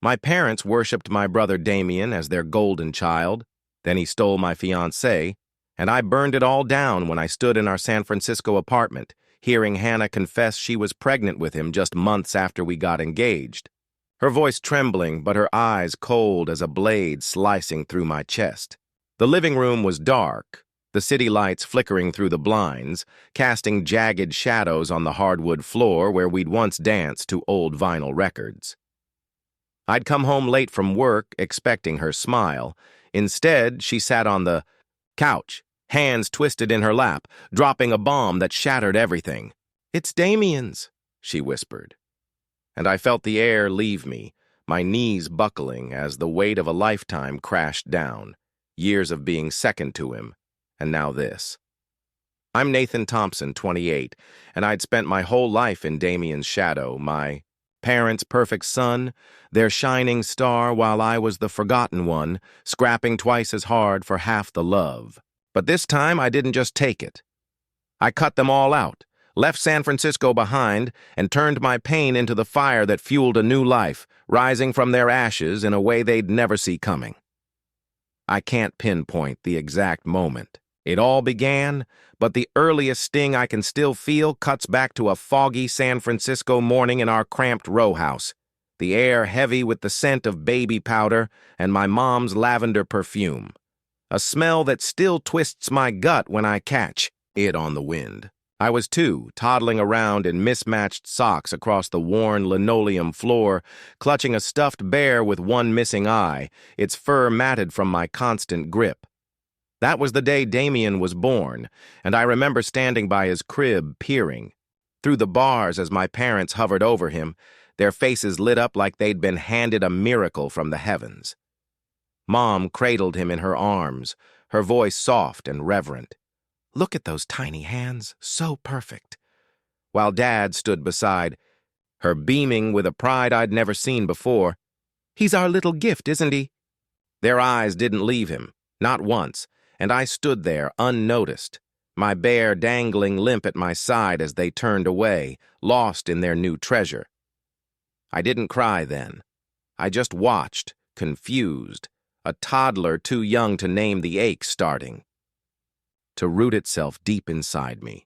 My parents worshipped my brother Damian as their golden child. Then he stole my fiancée, and I burned it all down when I stood in our San Francisco apartment, hearing Hannah confess she was pregnant with him just months after we got engaged. Her voice trembling, but her eyes cold as a blade slicing through my chest. The living room was dark, the city lights flickering through the blinds, casting jagged shadows on the hardwood floor where we'd once danced to old vinyl records. I'd come home late from work, expecting her smile. Instead, she sat on the couch, hands twisted in her lap, dropping a bomb that shattered everything. "It's Damian's," she whispered. And I felt the air leave me, my knees buckling as the weight of a lifetime crashed down, years of being second to him, and now this. I'm Nathan Thompson, 28, and I'd spent my whole life in Damian's shadow, my parents' perfect son, their shining star, while I was the forgotten one, scrapping twice as hard for half the love. But this time I didn't just take it. I cut them all out, left San Francisco behind, and turned my pain into the fire that fueled a new life, rising from their ashes in a way they'd never see coming. I can't pinpoint the exact moment it all began, but the earliest sting I can still feel cuts back to a foggy San Francisco morning in our cramped row house, the air heavy with the scent of baby powder and my mom's lavender perfume, a smell that still twists my gut when I catch it on the wind. I was 2, toddling around in mismatched socks across the worn linoleum floor, clutching a stuffed bear with one missing eye, its fur matted from my constant grip. That was the day Damian was born, and I remember standing by his crib, peering through the bars as my parents hovered over him, their faces lit up like they'd been handed a miracle from the heavens. Mom cradled him in her arms, her voice soft and reverent. "Look at those tiny hands, so perfect." While Dad stood beside her, beaming with a pride I'd never seen before. "He's our little gift, isn't he?" Their eyes didn't leave him, not once, and I stood there unnoticed, my bear dangling limp at my side as they turned away, lost in their new treasure. I didn't cry then. I just watched, confused, a toddler too young to name the ache starting to root itself deep inside me.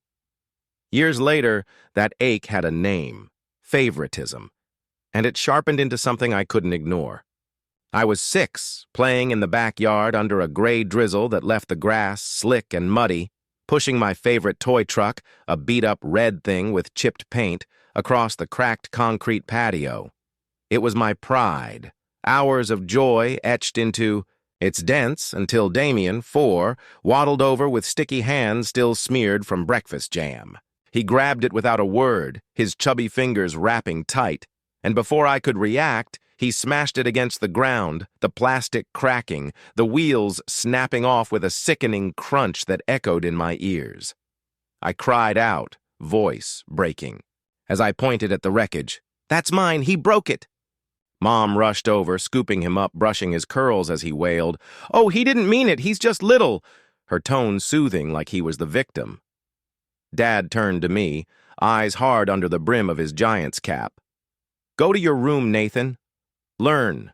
Years later, that ache had a name, favoritism, and it sharpened into something I couldn't ignore. I was 6, playing in the backyard under a gray drizzle that left the grass slick and muddy, pushing my favorite toy truck, a beat-up red thing with chipped paint, across the cracked concrete patio. It was my pride, hours of joy etched into its dents until Damian, 4, waddled over with sticky hands still smeared from breakfast jam. He grabbed it without a word, his chubby fingers wrapping tight, and before I could react, he smashed it against the ground, the plastic cracking, the wheels snapping off with a sickening crunch that echoed in my ears. I cried out, voice breaking, as I pointed at the wreckage. "That's mine, he broke it!" Mom rushed over, scooping him up, brushing his curls as he wailed. "Oh, he didn't mean it, he's just little," her tone soothing like he was the victim. Dad turned to me, eyes hard under the brim of his giant's cap. "Go to your room, Nathan. Learn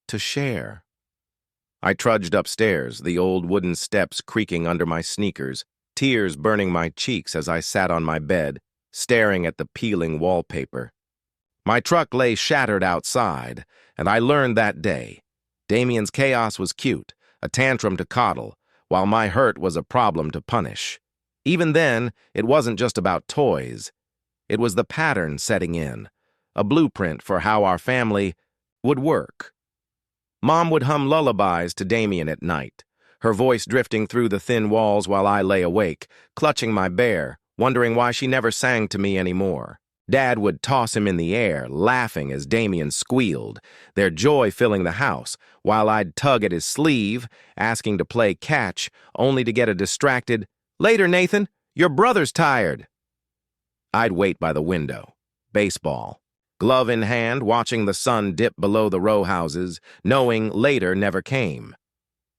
to share." I trudged upstairs, the old wooden steps creaking under my sneakers, tears burning my cheeks as I sat on my bed, staring at the peeling wallpaper. My truck lay shattered outside, and I learned that day. Damian's chaos was cute, a tantrum to coddle, while my hurt was a problem to punish. Even then, it wasn't just about toys. It was the pattern setting in, a blueprint for how our family would work. Mom would hum lullabies to Damian at night, her voice drifting through the thin walls while I lay awake, clutching my bear, wondering why she never sang to me anymore. Dad would toss him in the air, laughing as Damian squealed, their joy filling the house, while I'd tug at his sleeve, asking to play catch, only to get a distracted, "Later, Nathan, your brother's tired." I'd wait by the window, baseball, glove in hand, watching the sun dip below the row houses, knowing later never came.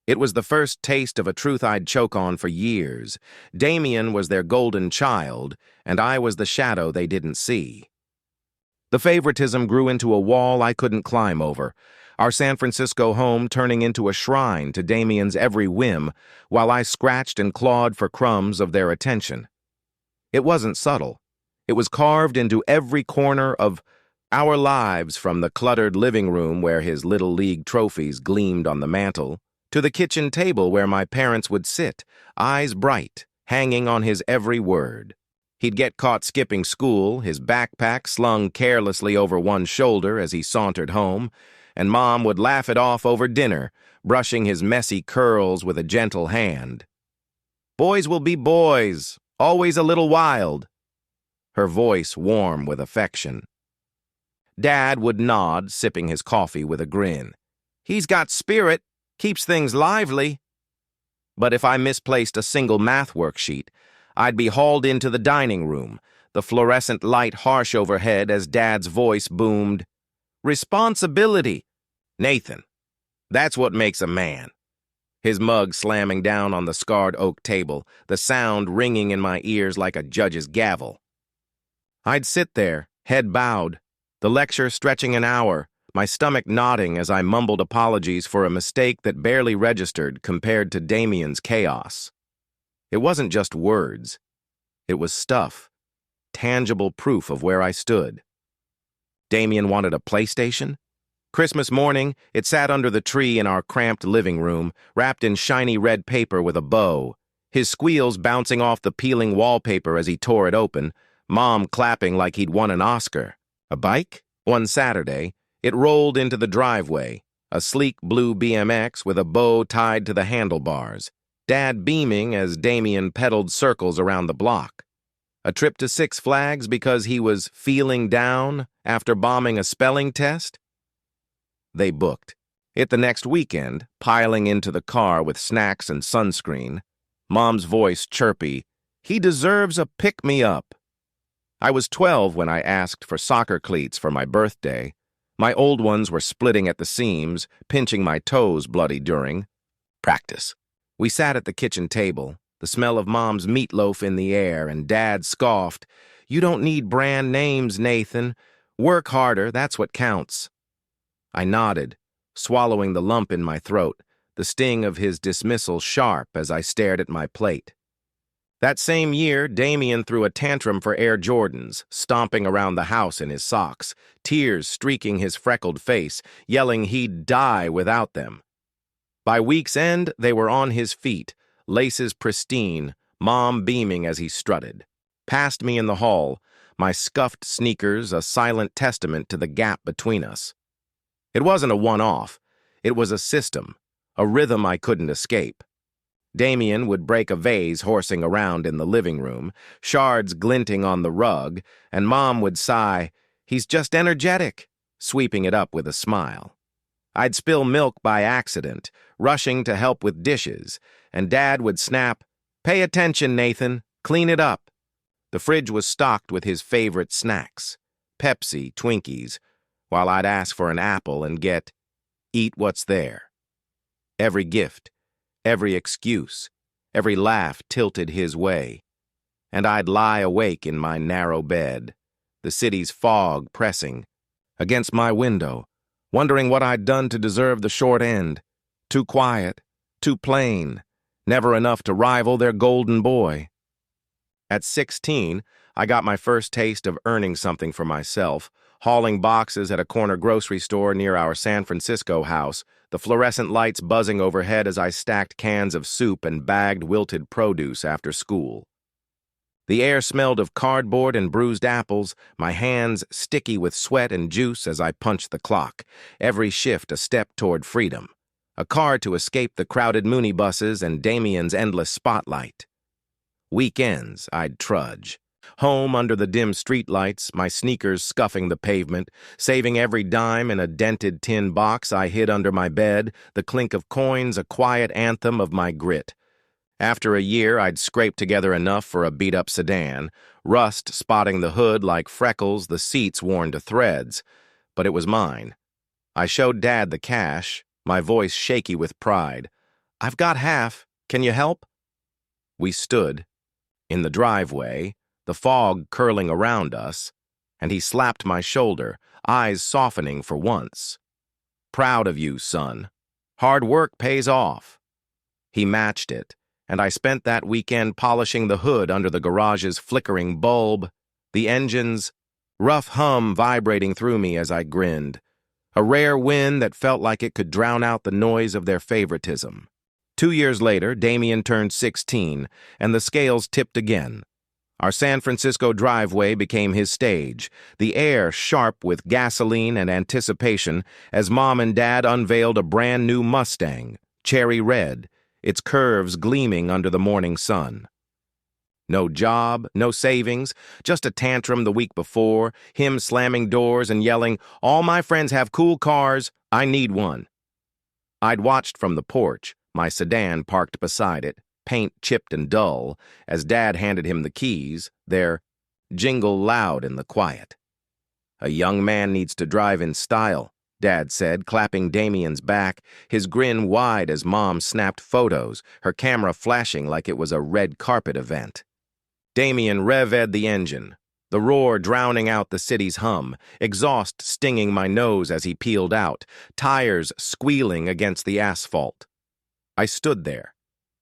It was the first taste of a truth I'd choke on for years. Damian was their golden child, and I was the shadow they didn't see. The favoritism grew into a wall I couldn't climb over, our San Francisco home turning into a shrine to Damian's every whim, while I scratched and clawed for crumbs of their attention. It wasn't subtle. It was carved into every corner of our lives, from the cluttered living room where his Little League trophies gleamed on the mantel, to the kitchen table where my parents would sit, eyes bright, hanging on his every word. He'd get caught skipping school, his backpack slung carelessly over one shoulder as he sauntered home, and Mom would laugh it off over dinner, brushing his messy curls with a gentle hand. "Boys will be boys, always a little wild," her voice warm with affection. Dad would nod, sipping his coffee with a grin. "He's got spirit, keeps things lively." But if I misplaced a single math worksheet, I'd be hauled into the dining room, the fluorescent light harsh overhead as Dad's voice boomed, "Responsibility, Nathan. That's what makes a man." His mug slamming down on the scarred oak table, the sound ringing in my ears like a judge's gavel. I'd sit there, head bowed, the lecture stretching an hour, my stomach knotting as I mumbled apologies for a mistake that barely registered compared to Damian's chaos. It wasn't just words. It was stuff, tangible proof of where I stood. Damian wanted a PlayStation? Christmas morning, it sat under the tree in our cramped living room, wrapped in shiny red paper with a bow, his squeals bouncing off the peeling wallpaper as he tore it open, Mom clapping like he'd won an Oscar. A bike? One Saturday, it rolled into the driveway, a sleek blue BMX with a bow tied to the handlebars, Dad beaming as Damian pedaled circles around the block. A trip to Six Flags because he was feeling down after bombing a spelling test? They booked. It the next weekend, piling into the car with snacks and sunscreen, Mom's voice chirpy, "He deserves a pick-me-up." I was 12 when I asked for soccer cleats for my birthday. My old ones were splitting at the seams, pinching my toes bloody during practice. We sat at the kitchen table, the smell of Mom's meatloaf in the air, and Dad scoffed, "You don't need brand names, Nathan. Work harder, that's what counts." I nodded, swallowing the lump in my throat, the sting of his dismissal sharp as I stared at my plate. That same year, Damian threw a tantrum for Air Jordans, stomping around the house in his socks, tears streaking his freckled face, yelling he'd die without them. By week's end, they were on his feet, laces pristine, Mom beaming as he strutted. Past me in the hall, my scuffed sneakers a silent testament to the gap between us. It wasn't a one-off. It was a system, a rhythm I couldn't escape. Damian would break a vase horsing around in the living room, shards glinting on the rug, and Mom would sigh, "He's just energetic," sweeping it up with a smile. I'd spill milk by accident, rushing to help with dishes, and Dad would snap, "Pay attention, Nathan, clean it up." The fridge was stocked with his favorite snacks, Pepsi, Twinkies, while I'd ask for an apple and get, "Eat what's there." Every gift, every excuse, every laugh tilted his way, and I'd lie awake in my narrow bed, the city's fog pressing against my window, wondering what I'd done to deserve the short end. Too quiet, too plain, never enough to rival their golden boy. At 16, I got my first taste of earning something for myself, hauling boxes at a corner grocery store near our San Francisco house, the fluorescent lights buzzing overhead as I stacked cans of soup and bagged wilted produce after school. The air smelled of cardboard and bruised apples, my hands sticky with sweat and juice as I punched the clock, every shift a step toward freedom, a car to escape the crowded Mooney buses and Damian's endless spotlight. Weekends, I'd trudge. Home under the dim streetlights, my sneakers scuffing the pavement, saving every dime in a dented tin box I hid under my bed, the clink of coins a quiet anthem of my grit. After a year, I'd scraped together enough for a beat-up sedan, rust spotting the hood like freckles, the seats worn to threads. But it was mine. I showed Dad the cash, my voice shaky with pride. "I've got half. Can you help?" We stood in the driveway, the fog curling around us, and he slapped my shoulder, eyes softening for once. "Proud of you, son. Hard work pays off." He matched it, and I spent that weekend polishing the hood under the garage's flickering bulb, the engine's rough hum vibrating through me as I grinned, a rare win that felt like it could drown out the noise of their favoritism. 2 years later, Damian turned 16, and the scales tipped again. Our San Francisco driveway became his stage, the air sharp with gasoline and anticipation as Mom and Dad unveiled a brand new Mustang, cherry red, its curves gleaming under the morning sun. No job, no savings, just a tantrum the week before, him slamming doors and yelling, "All my friends have cool cars, I need one." I'd watched from the porch, my sedan parked beside it, paint chipped and dull, as Dad handed him the keys, their jingle loud in the quiet. "A young man needs to drive in style," Dad said, clapping Damian's back, his grin wide as Mom snapped photos, her camera flashing like it was a red carpet event. Damian rev-ed the engine, the roar drowning out the city's hum, exhaust stinging my nose as he peeled out, tires squealing against the asphalt. I stood there,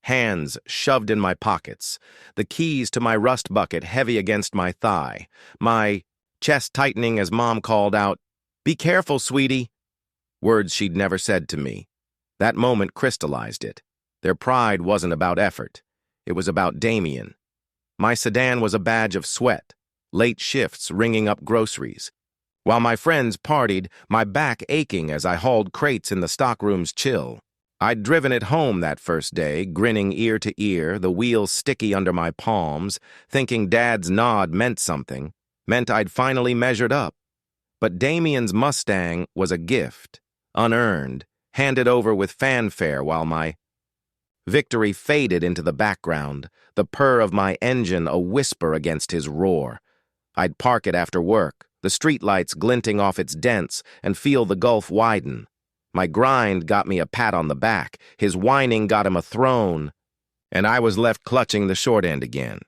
hands shoved in my pockets, the keys to my rust bucket heavy against my thigh, my chest tightening as Mom called out, "Be careful, sweetie," words she'd never said to me. That moment crystallized it. Their pride wasn't about effort. It was about Damian. My sedan was a badge of sweat, late shifts ringing up groceries. While my friends partied, my back aching as I hauled crates in the stockroom's chill. I'd driven it home that first day, grinning ear to ear, the wheels sticky under my palms, thinking Dad's nod meant something, meant I'd finally measured up. But Damian's Mustang was a gift, unearned, handed over with fanfare while my victory faded into the background, the purr of my engine a whisper against his roar. I'd park it after work, the streetlights glinting off its dents, and feel the gulf widen. My grind got me a pat on the back, his whining got him a throne, and I was left clutching the short end again.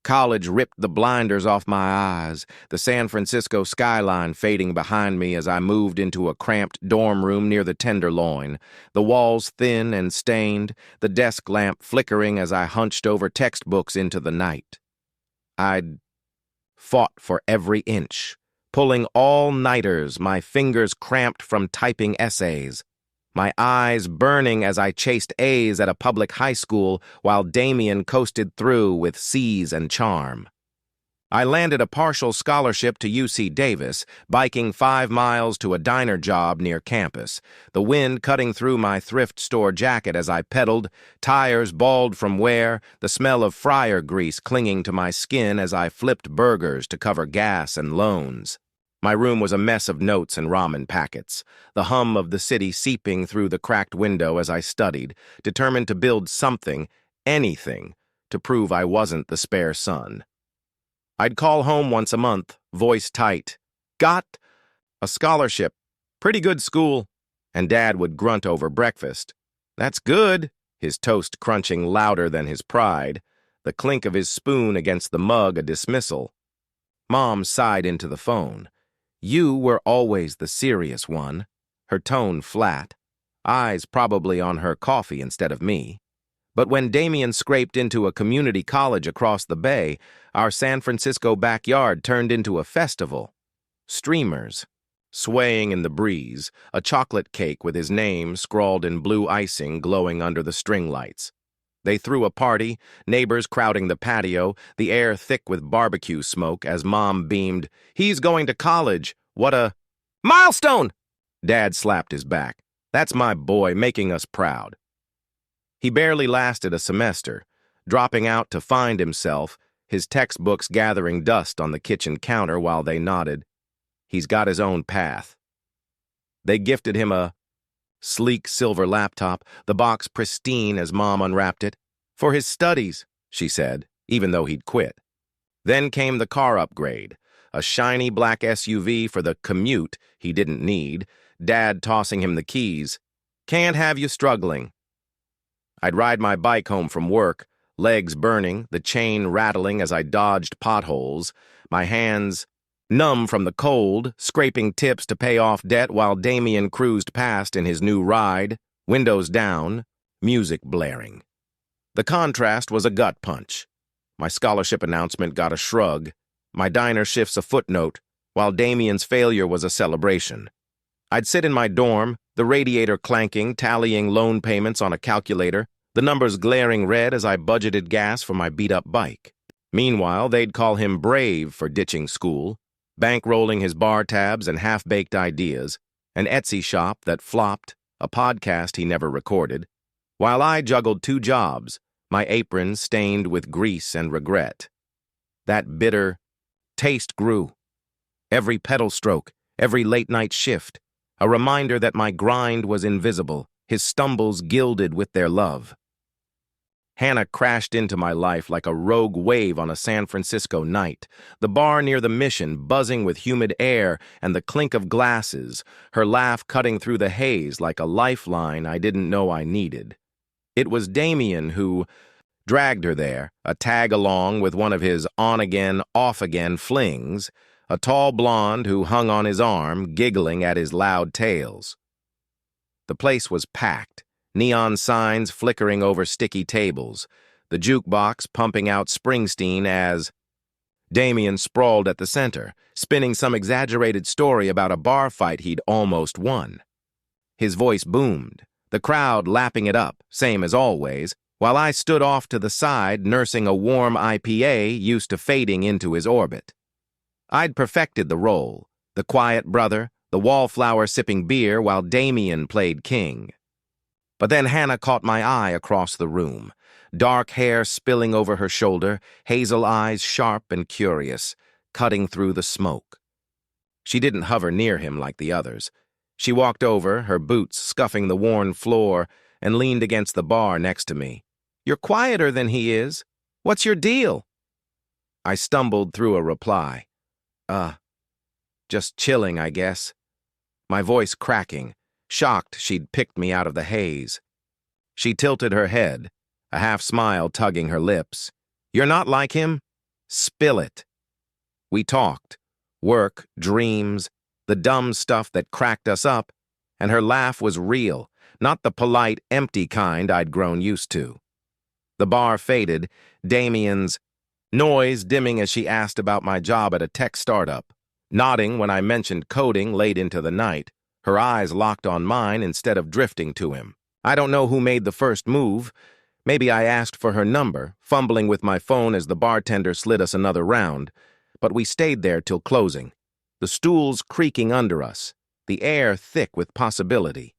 College ripped the blinders off my eyes, the San Francisco skyline fading behind me as I moved into a cramped dorm room near the Tenderloin, the walls thin and stained, the desk lamp flickering as I hunched over textbooks into the night. I'd fought for every inch, pulling all-nighters, my fingers cramped from typing essays, my eyes burning as I chased A's at a public high school while Damian coasted through with C's and charm. I landed a partial scholarship to UC Davis, biking 5 miles to a diner job near campus, the wind cutting through my thrift store jacket as I pedaled, tires bald from wear, the smell of fryer grease clinging to my skin as I flipped burgers to cover gas and loans. My room was a mess of notes and ramen packets, the hum of the city seeping through the cracked window as I studied, determined to build something, anything, to prove I wasn't the spare son. I'd call home once a month, voice tight. "Got a scholarship. Pretty good school." And Dad would grunt over breakfast. "That's good," his toast crunching louder than his pride, the clink of his spoon against the mug a dismissal. Mom sighed into the phone. "You were always the serious one," her tone flat, eyes probably on her coffee instead of me. But when Damian scraped into a community college across the bay, our San Francisco backyard turned into a festival. Streamers, swaying in the breeze, a chocolate cake with his name scrawled in blue icing glowing under the string lights. They threw a party, neighbors crowding the patio, the air thick with barbecue smoke as Mom beamed, "He's going to college. What a milestone!" Dad slapped his back. "That's my boy making us proud." He barely lasted a semester, dropping out to find himself, his textbooks gathering dust on the kitchen counter while they nodded. He's got his own path. They gifted him a sleek silver laptop, the box pristine as Mom unwrapped it. "For his studies," she said, even though he'd quit. Then came the car upgrade, a shiny black SUV for the commute he didn't need, Dad tossing him the keys. "Can't have you struggling." I'd ride my bike home from work, legs burning, the chain rattling as I dodged potholes, my hands Numb from the cold, scraping tips to pay off debt while Damian cruised past in his new ride, windows down, music blaring. The contrast was a gut punch. My scholarship announcement got a shrug, my diner shifts a footnote, while Damian's failure was a celebration. I'd sit in my dorm, the radiator clanking, tallying loan payments on a calculator, the numbers glaring red as I budgeted gas for my beat-up bike. Meanwhile, they'd call him brave for ditching school, bankrolling his bar tabs and half-baked ideas, an Etsy shop that flopped, a podcast he never recorded, while I juggled 2 jobs, my apron stained with grease and regret. That bitter taste grew. Every pedal stroke, every late-night shift, a reminder that my grind was invisible, his stumbles gilded with their love. Hannah crashed into my life like a rogue wave on a San Francisco night, the bar near the Mission buzzing with humid air and the clink of glasses, her laugh cutting through the haze like a lifeline I didn't know I needed. It was Damian who dragged her there, a tag-along with one of his on-again, off-again flings, a tall blonde who hung on his arm, giggling at his loud tales. The place was packed. Neon signs flickering over sticky tables, the jukebox pumping out Springsteen as Damian sprawled at the center, spinning some exaggerated story about a bar fight he'd almost won. His voice boomed, the crowd lapping it up, same as always, while I stood off to the side nursing a warm IPA used to fading into his orbit. I'd perfected the role, the quiet brother, the wallflower sipping beer while Damian played king. But then Hannah caught my eye across the room, dark hair spilling over her shoulder, hazel eyes sharp and curious, cutting through the smoke. She didn't hover near him like the others. She walked over, her boots scuffing the worn floor, and leaned against the bar next to me. "You're quieter than he is. What's your deal?" I stumbled through a reply. Just chilling, I guess." My voice cracking, shocked she'd picked me out of the haze. She tilted her head, a half-smile tugging her lips. "You're not like him? Spill it." We talked. Work, dreams, the dumb stuff that cracked us up, and her laugh was real, not the polite, empty kind I'd grown used to. The bar faded, Damian's noise dimming as she asked about my job at a tech startup, nodding when I mentioned coding late into the night, her eyes locked on mine instead of drifting to him. I don't know who made the first move. Maybe I asked for her number, fumbling with my phone as the bartender slid us another round, but we stayed there till closing, the stools creaking under us, the air thick with possibility.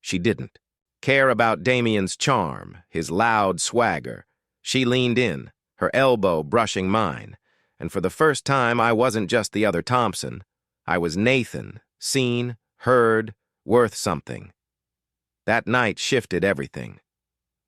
She didn't care about Damian's charm, his loud swagger. She leaned in, her elbow brushing mine, and for the first time I wasn't just the other Thompson. I was Nathan, seen, heard, worth something. That night shifted everything.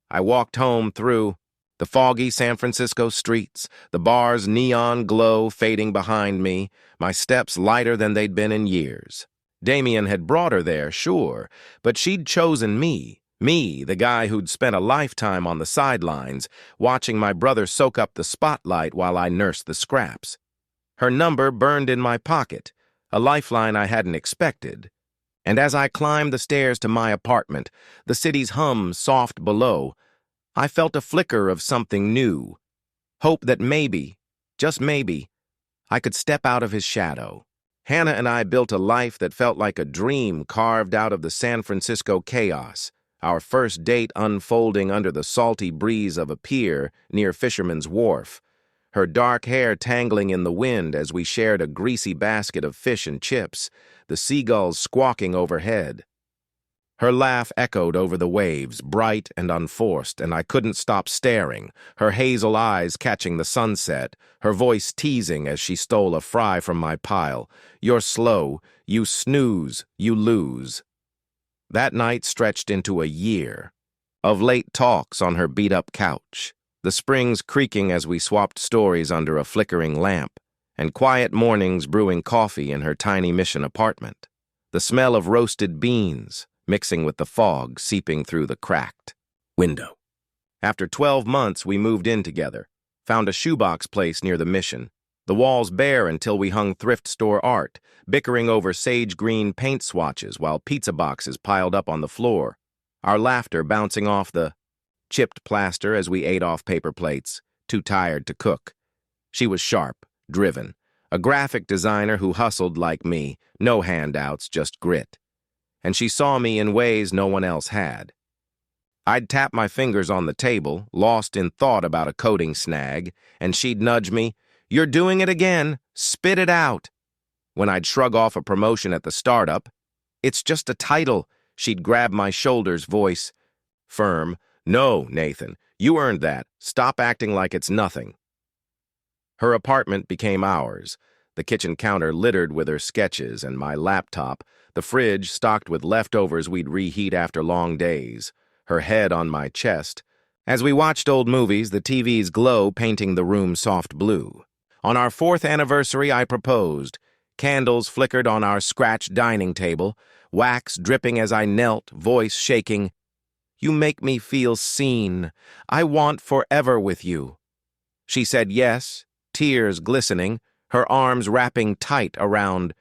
I walked home through the foggy San Francisco streets, the bar's neon glow fading behind me, my steps lighter than they'd been in years. Damian had brought her there, sure, but she'd chosen me, the guy who'd spent a lifetime on the sidelines, watching my brother soak up the spotlight while I nursed the scraps. Her number burned in my pocket, a lifeline I hadn't expected. And as I climbed the stairs to my apartment, the city's hum soft below, I felt a flicker of something new. Hope that maybe, just maybe, I could step out of his shadow. Hannah and I built a life that felt like a dream carved out of the San Francisco chaos, our first date unfolding under the salty breeze of a pier near Fisherman's Wharf, her dark hair tangling in the wind as we shared a greasy basket of fish and chips, the seagulls squawking overhead. Her laugh echoed over the waves, bright and unforced, and I couldn't stop staring, her hazel eyes catching the sunset, her voice teasing as she stole a fry from my pile. "You're slow, you snooze, you lose." That night stretched into a year of late talks on her beat-up couch, the springs creaking as we swapped stories under a flickering lamp, and quiet mornings brewing coffee in her tiny Mission apartment, the smell of roasted beans mixing with the fog seeping through the cracked window. After 12 months, we moved in together, found a shoebox place near the Mission, The walls bare until we hung thrift store art, bickering over sage green paint swatches while pizza boxes piled up on the floor, our laughter bouncing off the chipped plaster as we ate off paper plates, too tired to cook. She was sharp, driven, a graphic designer who hustled like me, no handouts, just grit. And she saw me in ways no one else had. I'd tap my fingers on the table, lost in thought about a coding snag, and she'd nudge me, "You're doing it again, spit it out." When I'd shrug off a promotion at the startup, "It's just a title," she'd grab my shoulders, voice firm, "No, Nathan, you earned that. Stop acting like it's nothing." Her apartment became ours, the kitchen counter littered with her sketches and my laptop, the fridge stocked with leftovers we'd reheat after long days, her head on my chest. As we watched old movies, the TV's glow painting the room soft blue. On our 4th anniversary, I proposed. Candles flickered on our scratched dining table, wax dripping as I knelt, voice shaking. "You make me feel seen. I want forever with you." She said yes, tears glistening, her arms wrapping tight around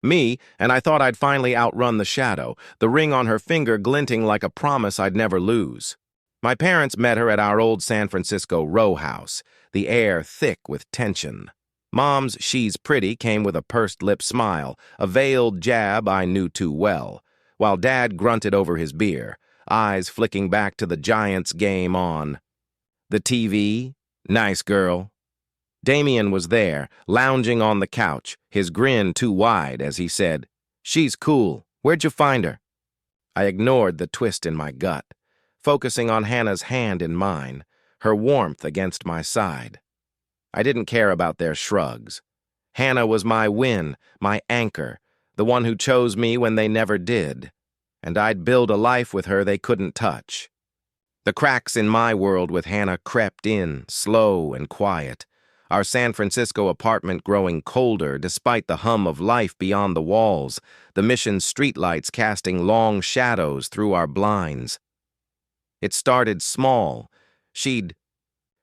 me, and I thought I'd finally outrun the shadow, the ring on her finger glinting like a promise I'd never lose. My parents met her at our old San Francisco row house, the air thick with tension. Mom's "she's pretty" came with a pursed lip smile, a veiled jab I knew too well, while Dad grunted over his beer, eyes flicking back to the Giants game on the TV. Nice girl. Damian was there, lounging on the couch, his grin too wide as he said, "She's cool. Where'd you find her?" I ignored the twist in my gut, focusing on Hannah's hand in mine, her warmth against my side. I didn't care about their shrugs. Hannah was my win, my anchor, the one who chose me when they never did, and I'd build a life with her they couldn't touch. The cracks in my world with Hannah crept in, slow and quiet, our San Francisco apartment growing colder despite the hum of life beyond the walls, the Mission streetlights casting long shadows through our blinds. It started small. She'd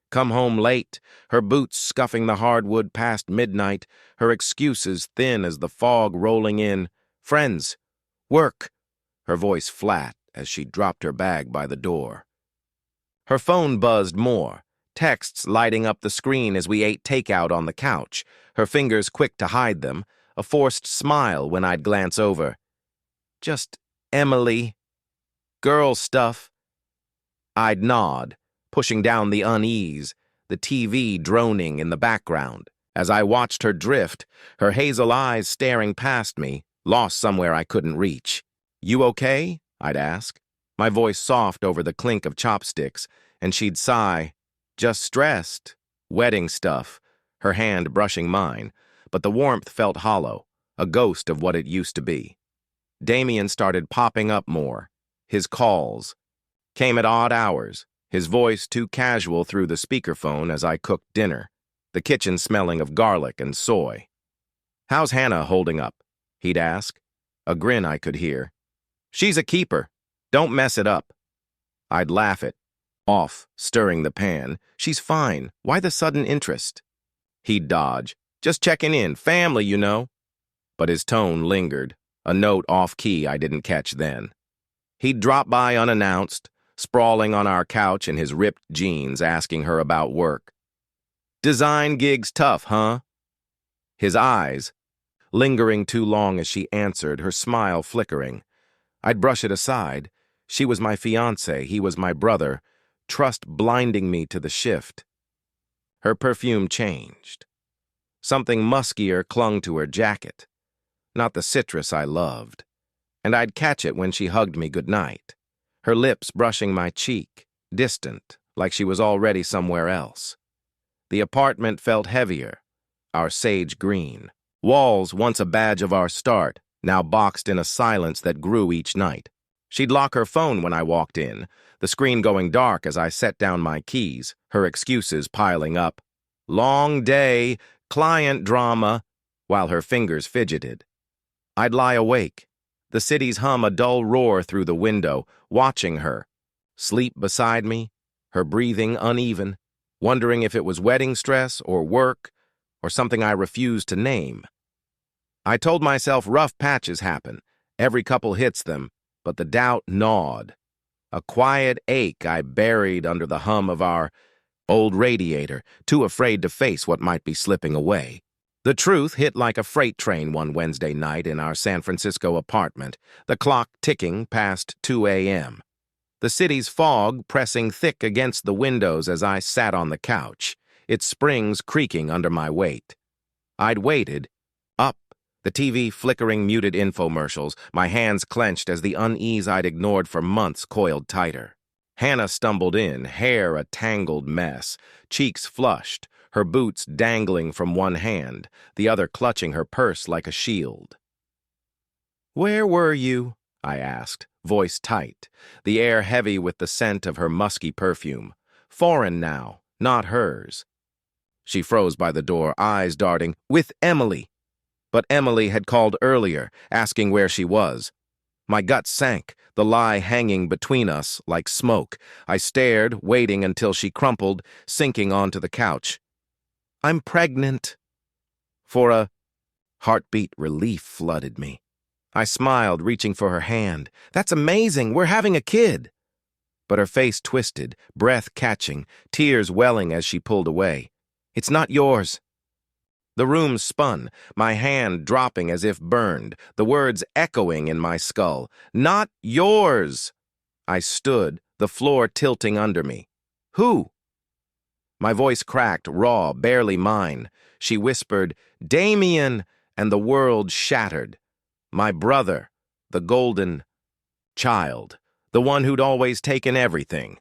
come home late, her boots scuffing the hardwood past midnight, her excuses thin as the fog rolling in. "Friends. Work." Her voice flat as she dropped her bag by the door. Her phone buzzed more, texts lighting up the screen as we ate takeout on the couch, her fingers quick to hide them, a forced smile when I'd glance over. "Just Emily. Girl stuff." I'd nod, pushing down the unease, the TV droning in the background, as I watched her drift, her hazel eyes staring past me, lost somewhere I couldn't reach. "You okay?" I'd ask, my voice soft over the clink of chopsticks, and she'd sigh, "Just stressed. Wedding stuff," her hand brushing mine, but the warmth felt hollow, a ghost of what it used to be. Damian started popping up more. His calls came at odd hours, his voice too casual through the speakerphone as I cooked dinner, the kitchen smelling of garlic and soy. "How's Hannah holding up?" he'd ask, a grin I could hear. "She's a keeper. Don't mess it up." I'd laugh it off, stirring the pan. "She's fine. Why the sudden interest?" He'd dodge. "Just checking in. Family, you know." But his tone lingered, a note off-key I didn't catch then. He'd drop by unannounced, sprawling on our couch in his ripped jeans, asking her about work. "Design gigs tough, huh?" His eyes, lingering too long as she answered, her smile flickering. I'd brush it aside. She was my fiancé, he was my brother, trust blinding me to the shift. Her perfume changed. Something muskier clung to her jacket, not the citrus I loved, and I'd catch it when she hugged me goodnight, her lips brushing my cheek, distant, like she was already somewhere else. The apartment felt heavier, our sage green. Walls, once a badge of our start, now boxed in a silence that grew each night. She'd lock her phone when I walked in, the screen going dark as I set down my keys, her excuses piling up. Long day, client drama, while her fingers fidgeted. I'd lie awake, the city's hum a dull roar through the window, watching her, sleep beside me, her breathing uneven, wondering if it was wedding stress or work or something I refused to name. I told myself rough patches happen. Every couple hits them, but the doubt gnawed. A quiet ache I buried under the hum of our old radiator, too afraid to face what might be slipping away. The truth hit like a freight train one Wednesday night in our San Francisco apartment, the clock ticking past 2 a.m. The city's fog pressing thick against the windows as I sat on the couch, its springs creaking under my weight. I'd waited, up, the TV flickering muted infomercials, my hands clenched as the unease I'd ignored for months coiled tighter. Hannah stumbled in, hair a tangled mess, cheeks flushed, her boots dangling from one hand, the other clutching her purse like a shield. "Where were you?" I asked, voice tight, the air heavy with the scent of her musky perfume. Foreign now, not hers. She froze by the door, eyes darting, "With Emily." But Emily had called earlier, asking where she was. My gut sank, the lie hanging between us like smoke. I stared, waiting until she crumpled, sinking onto the couch. "I'm pregnant." For a heartbeat, relief flooded me. I smiled, reaching for her hand. "That's amazing, we're having a kid." But her face twisted, breath catching, tears welling as she pulled away. "It's not yours." The room spun, my hand dropping as if burned, the words echoing in my skull. "Not yours!" I stood, the floor tilting under me. "Who?" My voice cracked, raw, barely mine. She whispered, "Damian," and the world shattered. My brother, the golden child, the one who'd always taken everything.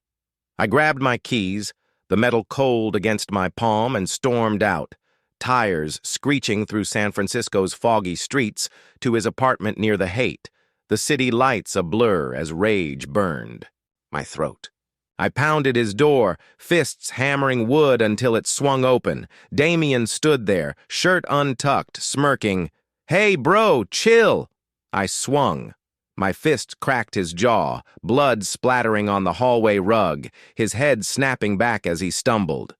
I grabbed my keys, the metal cold against my palm, and stormed out, tires screeching through San Francisco's foggy streets to his apartment near the Haight, the city lights a blur as rage burned my throat. I pounded his door, fists hammering wood until it swung open. Damian stood there, shirt untucked, smirking. "Hey, bro, chill." I swung. My fist cracked his jaw, blood splattering on the hallway rug, his head snapping back as he stumbled.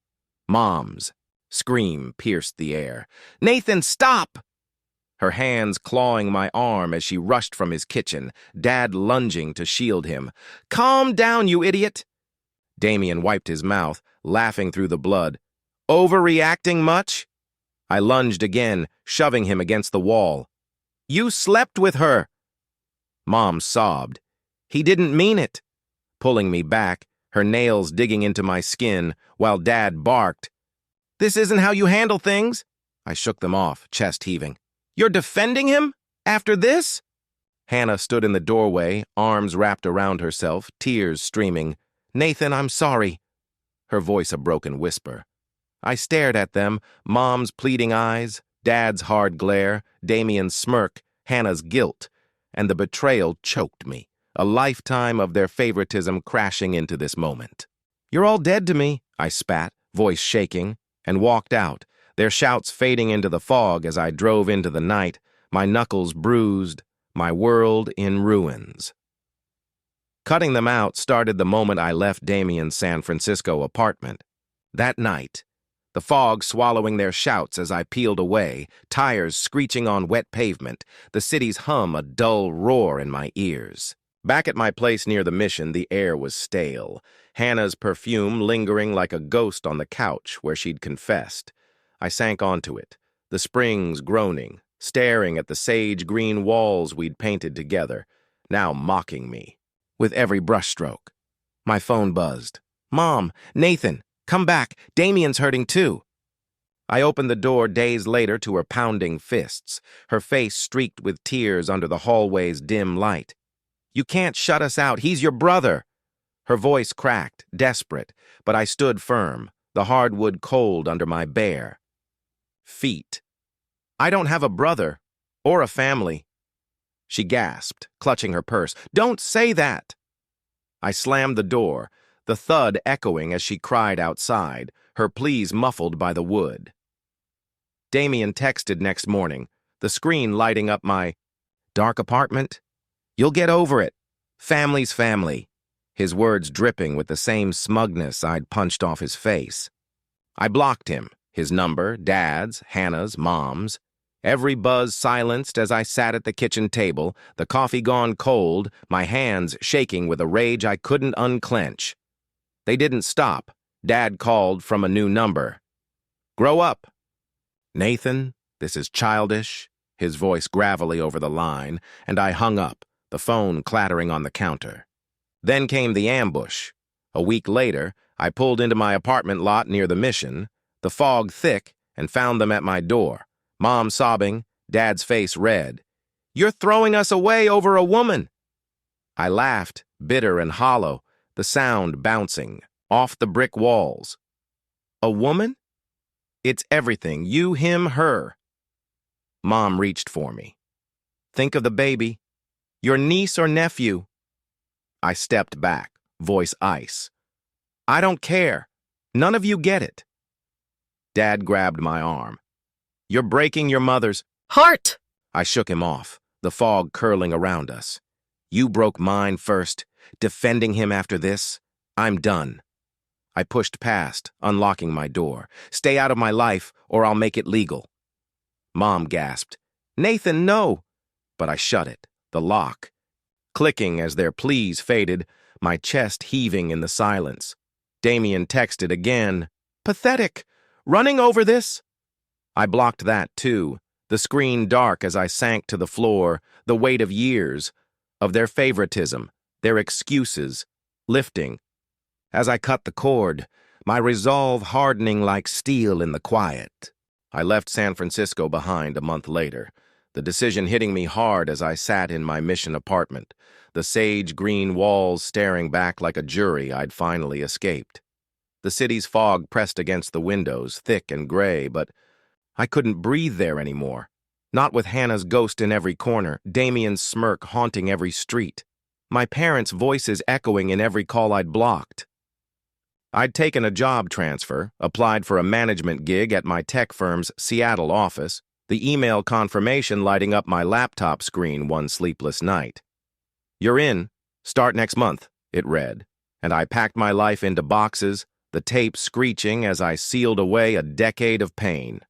Mom's scream pierced the air. "Nathan, stop!" Her hands clawing my arm as she rushed from his kitchen, Dad lunging to shield him. "Calm down, you idiot!" Damian wiped his mouth, laughing through the blood. "Overreacting much?" I lunged again, shoving him against the wall. "You slept with her!" Mom sobbed. "He didn't mean it," pulling me back, her nails digging into my skin, while Dad barked. "This isn't how you handle things." I shook them off, chest heaving. "You're defending him? After this?" Hannah stood in the doorway, arms wrapped around herself, tears streaming. "Nathan, I'm sorry." Her voice a broken whisper. I stared at them, Mom's pleading eyes, Dad's hard glare, Damian's smirk, Hannah's guilt, and the betrayal choked me, a lifetime of their favoritism crashing into this moment. "You're all dead to me," I spat, voice shaking, and walked out, their shouts fading into the fog as I drove into the night, my knuckles bruised, my world in ruins. Cutting them out started the moment I left Damian's San Francisco apartment. That night, the fog swallowing their shouts as I peeled away, tires screeching on wet pavement, the city's hum a dull roar in my ears. Back at my place near the Mission, the air was stale, Hannah's perfume lingering like a ghost on the couch where she'd confessed. I sank onto it, the springs groaning, staring at the sage-green walls we'd painted together, now mocking me with every brushstroke. My phone buzzed. "Mom, Nathan, come back, Damian's hurting too." I opened the door days later to her pounding fists, her face streaked with tears under the hallway's dim light. "You can't shut us out, he's your brother." Her voice cracked, desperate, but I stood firm, the hardwood cold under my bare feet. "I don't have a brother, or a family." She gasped, clutching her purse. "Don't say that!" I slammed the door, the thud echoing as she cried outside, her pleas muffled by the wood. Damian texted next morning, the screen lighting up my dark apartment. "You'll get over it. Family's family." His words dripping with the same smugness I'd punched off his face. I blocked him, His number, Dad's, Hannah's, Mom's. Every buzz silenced as I sat at the kitchen table, the coffee gone cold, my hands shaking with a rage I couldn't unclench. They didn't stop. Dad called from a new number. "Grow up." "Nathan, this is childish," his voice gravelly over the line, and I hung up, the phone clattering on the counter. Then came the ambush. A week later, I pulled into my apartment lot near the Mission, the fog thick, and found them at my door. Mom sobbing, Dad's face red. "You're throwing us away over a woman." I laughed, bitter and hollow, the sound bouncing off the brick walls. "A woman? It's everything. You, him, her." Mom reached for me. "Think of the baby. Your niece or nephew." I stepped back, voice ice. "I don't care. None of you get it." Dad grabbed my arm. "You're breaking your mother's heart." I shook him off, the fog curling around us. "You broke mine first, defending him after this. I'm done." I pushed past, unlocking my door. "Stay out of my life, or I'll make it legal." Mom gasped, "Nathan, no!" But I shut it, the lock, clicking as their pleas faded, my chest heaving in the silence. Damian texted again. "Pathetic! Running over this?" I blocked that too, the screen dark as I sank to the floor, the weight of years, of their favoritism, their excuses, lifting. As I cut the cord, my resolve hardening like steel in the quiet. I left San Francisco behind a month later, the decision hitting me hard as I sat in my Mission apartment, the sage-green walls staring back like a jury I'd finally escaped. The city's fog pressed against the windows, thick and gray, but I couldn't breathe there anymore. Not with Hannah's ghost in every corner, Damian's smirk haunting every street, my parents' voices echoing in every call I'd blocked. I'd taken a job transfer, applied for a management gig at my tech firm's Seattle office, the email confirmation lighting up my laptop screen one sleepless night. "You're in. Start next month," it read, and I packed my life into boxes, the tape screeching as I sealed away a decade of pain.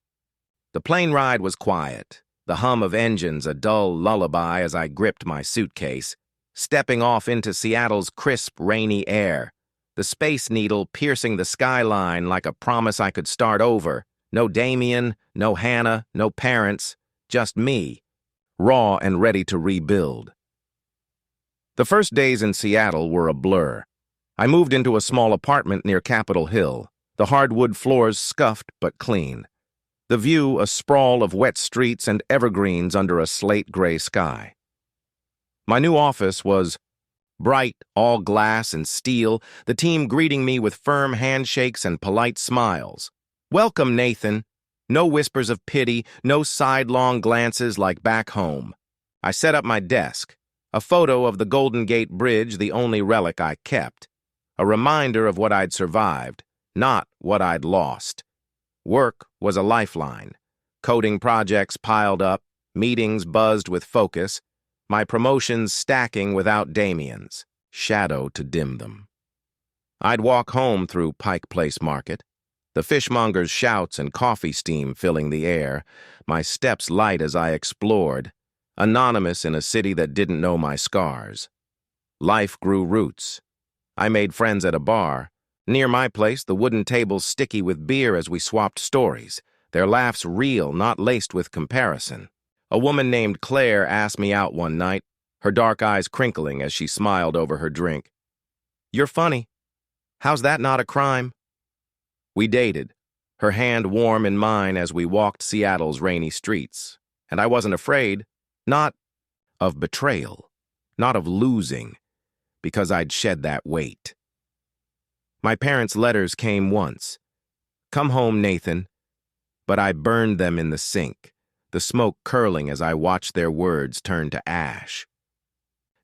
The plane ride was quiet, the hum of engines a dull lullaby as I gripped my suitcase, stepping off into Seattle's crisp, rainy air, the Space Needle piercing the skyline like a promise I could start over. No Damian, no Hannah, no parents, just me, raw and ready to rebuild. The first days in Seattle were a blur. I moved into a small apartment near Capitol Hill, the hardwood floors scuffed but clean. The view a sprawl of wet streets and evergreens under a slate-gray sky. My new office was bright, all glass and steel, the team greeting me with firm handshakes and polite smiles. "Welcome, Nathan." No whispers of pity, no sidelong glances like back home. I set up my desk, a photo of the Golden Gate Bridge, the only relic I kept, a reminder of what I'd survived, not what I'd lost. Work was a lifeline. Coding projects piled up, meetings buzzed with focus, my promotions stacking without Damian's shadow to dim them. I'd walk home through Pike Place Market, the fishmonger's shouts and coffee steam filling the air, my steps light as I explored, anonymous in a city that didn't know my scars. Life grew roots. I made friends at a bar. Near my place, the wooden tables sticky with beer as we swapped stories, their laughs real, not laced with comparison. A woman named Claire asked me out one night, her dark eyes crinkling as she smiled over her drink. "You're funny. How's that not a crime?" We dated, her hand warm in mine as we walked Seattle's rainy streets, and I wasn't afraid, not of betrayal, not of losing, because I'd shed that weight. My parents' letters came once. "Come home, Nathan," but I burned them in the sink, the smoke curling as I watched their words turn to ash.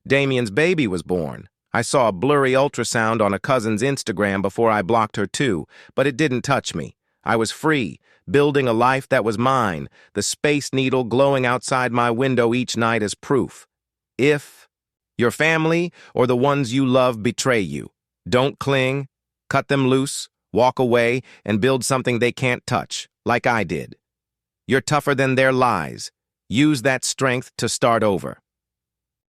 Damian's baby was born. I saw a blurry ultrasound on a cousin's Instagram before I blocked her too, but it didn't touch me. I was free, building a life that was mine, the Space Needle glowing outside my window each night as proof. If your family or the ones you love betray you, don't cling, cut them loose, walk away, and build something they can't touch, like I did. You're tougher than their lies. Use that strength to start over.